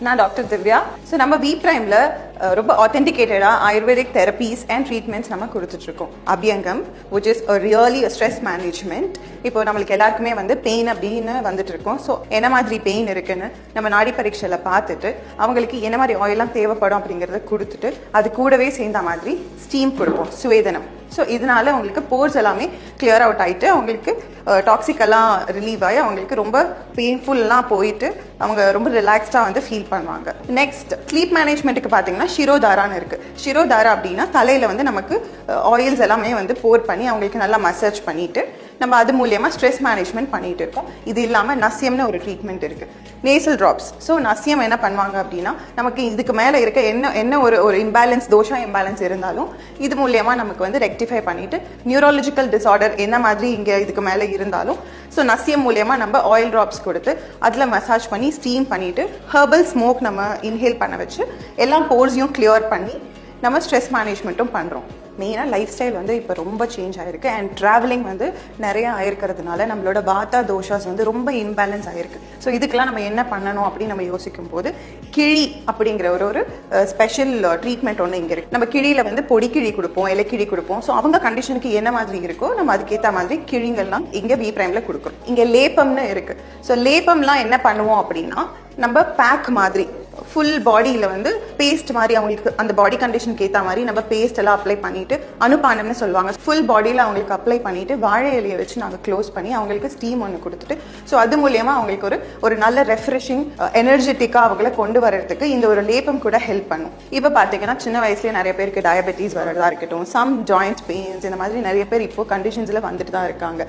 நான் doctor Divya. So நம்ம we பிரைம்ல ரொம்ப ஆத்தென்டிகேட்டடா ஆயுர்வேதிக் தெரப்பீஸ் அண்ட் ட்ரீட்மெண்ட்ஸ் நம்ம கொடுத்துட்டு இருக்கோம். அபியங்கம் which is a really a stress management. இப்போ நம்மளுக்கு எல்லாருக்குமே வந்து பெயின் அப்படின்னு வந்துட்டு இருக்கோம். ஸோ என்ன மாதிரி பெயின் இருக்குன்னு நம்ம நாடி பரீட்சையில பார்த்துட்டு அவங்களுக்கு என்ன மாதிரி ஆயிலாம் தேவைப்படும் அப்படிங்கிறத கொடுத்துட்டு அது கூடவே சேர்ந்த மாதிரி ஸ்டீம் கொடுப்போம், சுவேதனம். ஸோ இதனால அவங்களுக்கு போர்ஸ் எல்லாமே கிளியர் அவுட் ஆகிட்டு அவங்களுக்கு டாக்ஸிக் எல்லாம் ரிலீவ் ஆகி அவங்களுக்கு ரொம்ப பெயின்ஃபுல்லாம் போயிட்டு அவங்க ரொம்ப ரிலாக்ஸ்டாக வந்து ஃபீல் பண்ணுவாங்க. நெக்ஸ்ட் ஸ்லீப் மேனேஜ்மெண்ட்டுக்கு பார்த்தீங்கன்னா ஷிரோதாரான்னு இருக்குது. ஷிரோதாரா அப்படின்னா தலையில் வந்து நமக்கு ஆயில்ஸ் எல்லாமே வந்து போர் பண்ணி அவங்களுக்கு நல்லா மசாஜ் பண்ணிட்டு நம்ம அது மூலியமா ஸ்ட்ரெஸ் மேனேஜ்மெண்ட் பண்ணிட்டு இருக்கோம். இது இல்லாமல் நசியம்னு ஒரு ட்ரீட்மெண்ட் இருக்கு, நேசல் ட்ராப்ஸ். ஸோ நசியம் என்ன பண்ணுவாங்க அப்படின்னா நமக்கு இதுக்கு மேலே இருக்க என்ன ஒரு இம்பேலன்ஸ், தோஷா இம்பேலன்ஸ் இருந்தாலும் இது மூலியமா நமக்கு வந்து ரெக்டிஃபை பண்ணிட்டு நியூரலாஜிக்கல் டிசார்டர் என்ன மாதிரி இங்கே இதுக்கு மேலே இருந்தாலும் ஸோ நசியம் மூலியமா நம்ம ஆயில் ட்ராப்ஸ் கொடுத்து அதில் மசாஜ் பண்ணி ஸ்டீம் பண்ணிட்டு ஹெர்பல் ஸ்மோக் நம்ம இன்ஹேல் பண்ண வச்சு எல்லா போர்ஸையும் கிளியர் பண்ணி நம்ம ஸ்ட்ரெஸ் மேனேஜ்மெண்ட்டும் பண்ணுறோம். மெயினாக லைஃப் ஸ்டைல் வந்து இப்போ ரொம்ப சேஞ்ச் ஆகிருக்கு அண்ட் ட்ராவலிங் வந்து நிறைய ஆயிருக்கிறதுனால நம்மளோட வாத்தா தோஷாஸ் வந்து ரொம்ப இம்பேலன்ஸ் ஆகிருக்கு. ஸோ இதுக்கெல்லாம் நம்ம என்ன பண்ணணும் அப்படின்னு நம்ம யோசிக்கும் போது கிழி அப்படிங்கிற ஒரு ஸ்பெஷல் ட்ரீட்மெண்ட் ஒன்று இங்கே இருக்குது. நம்ம கிழியில் வந்து பொடி கிழி கொடுப்போம், இலைக்கிழி கொடுப்போம். ஸோ அவங்க கண்டிஷனுக்கு என்ன மாதிரி இருக்கோ நம்ம அதுக்கேற்ற மாதிரி கிழிங்கள்லாம் இங்கே வி பிரைமில் கொடுக்குறோம். இங்கே லேப்பம்னு இருக்குது. ஸோ லேப்பம்லாம் என்ன பண்ணுவோம் அப்படின்னா நம்ம பேக் மாதிரி ஃபுல் பாடியில் வந்து பேஸ்ட் மாதிரி அவங்களுக்கு அந்த பாடி கண்டிஷனுக்கு ஏற்ற மாதிரி நம்ம பேஸ்ட் எல்லாம் அப்ளை பண்ணிட்டு அனுபானம்னு சொல்லுவாங்க. ஃபுல் பாடியில் அவங்களுக்கு அப்ளை பண்ணிட்டு வாழை இலையை வச்சு நாங்கள் க்ளோஸ் பண்ணி அவங்களுக்கு ஸ்டீம் ஒன்று கொடுத்துட்டு ஸோ அது மூலியமாக அவங்களுக்கு ஒரு நல்ல ரெஃப்ரெஷிங் எனர்ஜெட்டிக்காக அவங்கள கொண்டு வரதுக்கு இந்த ஒரு லேப்பம் கூட ஹெல்ப் பண்ணும். இப்போ பார்த்தீங்கன்னா சின்ன வயசுலேயே நிறைய பேருக்கு டயபெட்டிஸ் வரதா இருக்கட்டும், சம் ஜாயிண்ட் பெயின்ஸ், இந்த மாதிரி நிறைய பேர் இப்போ கண்டிஷன்ஸில் வந்துட்டு தான் இருக்காங்க.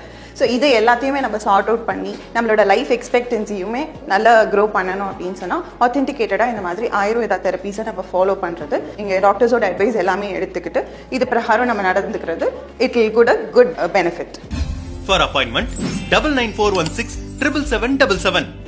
ஸோ இதை எல்லாத்தையுமே நம்ம சார்ட் அவுட் பண்ணி நம்மளோட லைஃப் எக்ஸ்பெக்டன்சியுமே நல்லா க்ரோ பண்ணணும் அப்படின்னு சொன்னால் ஆத்தென்டிகேட்டடாக இந்த மாதிரி ஆயுர்வேதா தெரப்பீஸை நம்ம ஃபாலோ பண்ணுறது, இங்கே டாக்டர்ஸோட அட்வைஸ் எல்லாமே எடுத்துக்கிட்டு இது பிரகாரம் நம்ம நடந்துக்கிறது, it will good a good benefit. For appointment 9941677777.